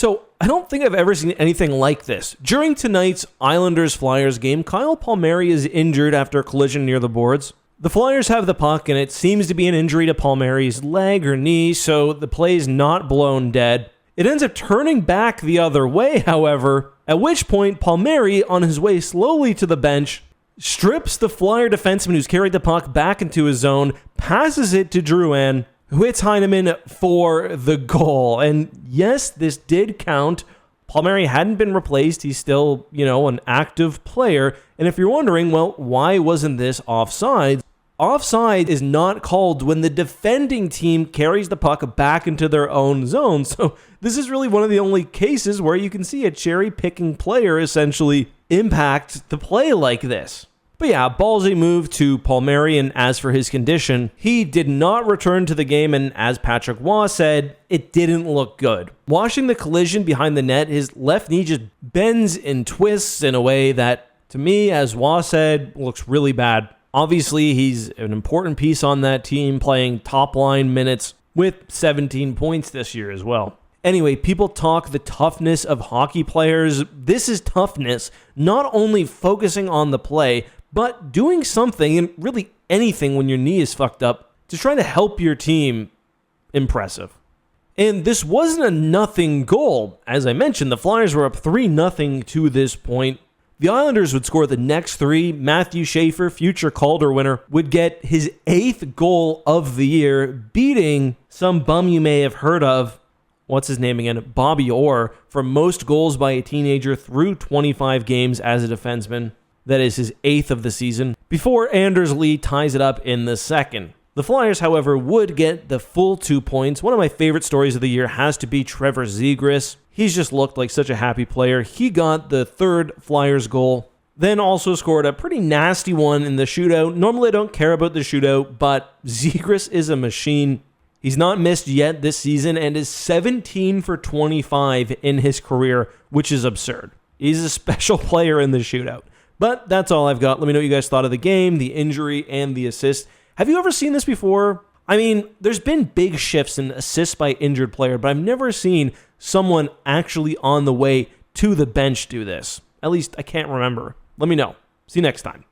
So, I don't think I've ever seen anything like this. During tonight's Islanders-Flyers game, Kyle Palmary is injured after a collision near the boards. The Flyers have the puck, and it seems to be an injury to Palmary's leg or knee, so the play is not blown dead. It ends up turning back the other way, however, at which point Palmary, on his way slowly to the bench, strips the Flyer defenseman who's carried the puck back into his zone, passes it to Drouin, who hits Heineman for the goal. And yes, this did count. Palmary hadn't been replaced. He's still, an active player. And if you're wondering, well, why wasn't this offside? Offside is not called when the defending team carries the puck back into their own zone. So this is really one of the only cases where you can see a cherry-picking player essentially impact the play like this. But yeah, ballsy move to Palmary, and as for his condition, he did not return to the game, and as Patrick Waugh said, it didn't look good. Watching the collision behind the net, his left knee just bends and twists in a way that, to me, as Waugh said, looks really bad. Obviously, he's an important piece on that team, playing top-line minutes with 17 points this year as well. Anyway, people talk the toughness of hockey players. This is toughness, not only focusing on the play, but doing something, and really anything when your knee is fucked up, to try to help your team. Impressive. And this wasn't a nothing goal. As I mentioned, the Flyers were up 3-0 to this point. The Islanders would score the next three. Matthew Schaefer, future Calder winner, would get his 8th goal of the year, beating some bum you may have heard of, what's his name again, Bobby Orr, for most goals by a teenager through 25 games as a defenseman. That is his 8th of the season, before Anders Lee ties it up in the second. The Flyers, however, would get the full 2 points. One of my favorite stories of the year has to be Trevor Zegras. He's just looked like such a happy player. He got the 3rd Flyers goal, then also scored a pretty nasty one in the shootout. Normally I don't care about the shootout, but Zegras is a machine. He's not missed yet this season and is 17 for 25 in his career, which is absurd. He's a special player in the shootout. But that's all I've got. Let me know what you guys thought of the game, the injury, and the assist. Have you ever seen this before? I mean, there's been big shifts in assists by injured player, but I've never seen someone actually on the way to the bench do this. At least I can't remember. Let me know. See you next time.